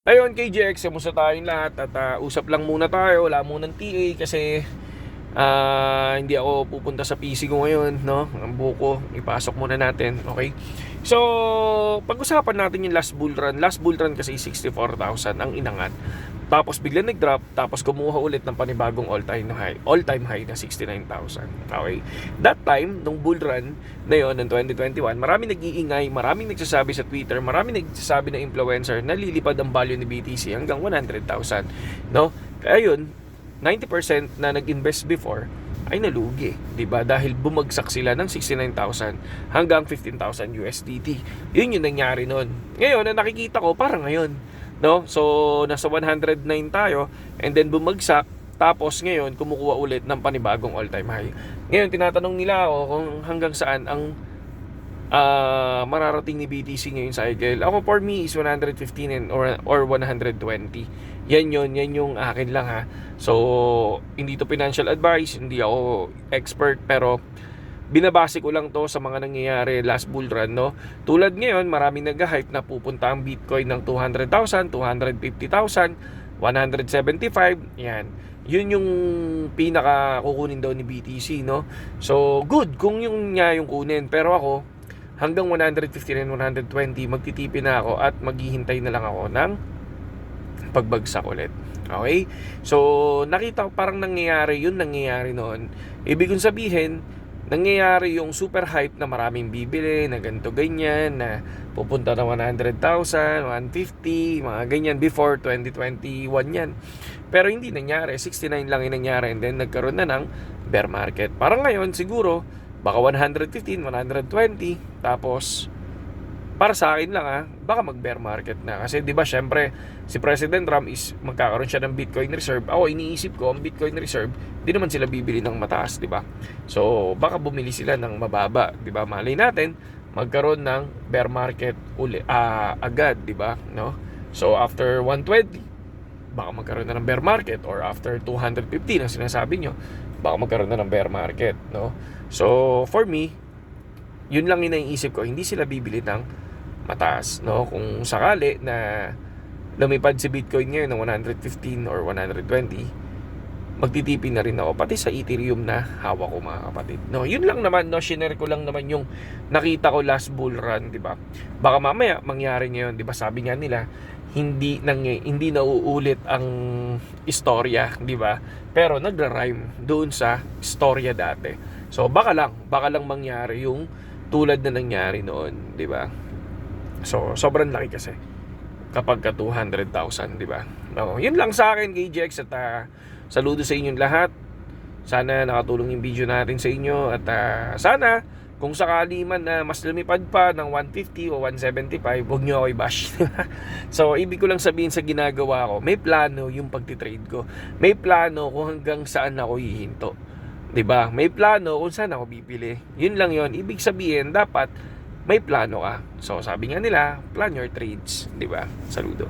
Ayun, KJX, kamusta tayong lahat? At usap lang muna tayo, wala munang TA kasi hindi ako pupunta sa PC ko ngayon, no? Ang buko, ipasok muna natin, okay? So, pag-usapan natin yung last bull run. Last bull run kasi 64,000 ang inangat. Tapos bigla nag-drop, tapos kumuha ulit ng panibagong all-time high na 69,000. Okay? That time, nung bull run na yon ng 2021, maraming nag-iingay, maraming nagsasabi sa Twitter, maraming nagsasabi na influencer na lilipad ang value ni BTC hanggang 100,000, no? Kaya yun, 90% na nag-invest before ay nalugi, 'di ba? Dahil bumagsak sila ng 69,000 hanggang 15,000 USDT. Yun yung nangyari noon. Ngayon, na nakikita ko parang ngayon, no? So, nasa 109 tayo and then bumagsak, tapos ngayon kumukuha ulit ng panibagong all-time high. Ngayon tinatanong nila ako kung hanggang saan ang mararating ni BTC ngayon cycle. Ako, for me, is 115 or 120. Yan yung akin lang, ha. So, hindi to financial advice, hindi ako expert, pero binabase ko lang to sa mga nangyayari last bull run, no? Tulad ngayon, maraming nag-hype na pupunta ang Bitcoin ng 200,000, 250,000, 175, yan. Yun yung pinaka kukunin daw ni BTC, no? So, good kung yung niya yung kunin, pero ako hanggang 115 and 120 magtitipi na ako at maghihintay na lang ako ng pagbagsak ulit. Okay? So, nakita ko parang nangyayari noon. Ibig kong sabihin, nangyayari yung super hype na maraming bibili, na ganito ganyan, na pupunta na 100,000, 150, mga ganyan before 2021 yan. Pero hindi nangyari, 69 lang yung nangyari, and then nagkaroon na ng bear market. Parang ngayon siguro baka 115, 120, tapos para sa akin lang, baka mag-bear market na. Kasi 'di ba, syempre si President Trump is magkakaroon siya ng Bitcoin reserve. Ako, iniisip ko ang Bitcoin reserve, di naman sila bibili ng mataas, 'di ba? So baka bumili sila ng mababa, 'di ba? Malay natin magkaroon ng bear market agad, 'di ba? No? So after 120, baka magkaroon na ng bear market, or after 250 na sinasabi nyo, baka magkaroon na ng bear market, no? So for me, yun lang yung naiisip ko, hindi sila bibili ng mataas, no? Kung sakali na lumipad si Bitcoin ngayon ng 115 or 120, magtitipin na rin ako pati sa Ethereum na hawak ko, mga kapatid, no? Yun lang naman, no? Share ko lang naman yung nakita ko last bull run, di ba? Baka mamaya mangyari ngayon, di ba? Sabi nga nila, hindi nauulit ang istorya, di ba? Pero nagra-rhyme doon sa istorya dati. So baka lang mangyari yung tulad na nangyari noon, di ba? So sobrang laki kasi kapag ka 200,000, di ba? No, yun lang sa akin, KJX, at saludo sa inyong lahat. Sana nakatulong yung video natin sa inyo, at sana kung sakali man na mas lumipad pa ng 150 o 175, huwag nyo ako i-bash. So, ibig ko lang sabihin sa ginagawa ko, may plano yung pagtitrade ko. May plano kung hanggang saan ako hihinto. 'Di ba? May plano kung saan ako bibili. Yun lang yun. Ibig sabihin, dapat may plano ka. So, sabi nga nila, plan your trades. 'Di ba? Saludo.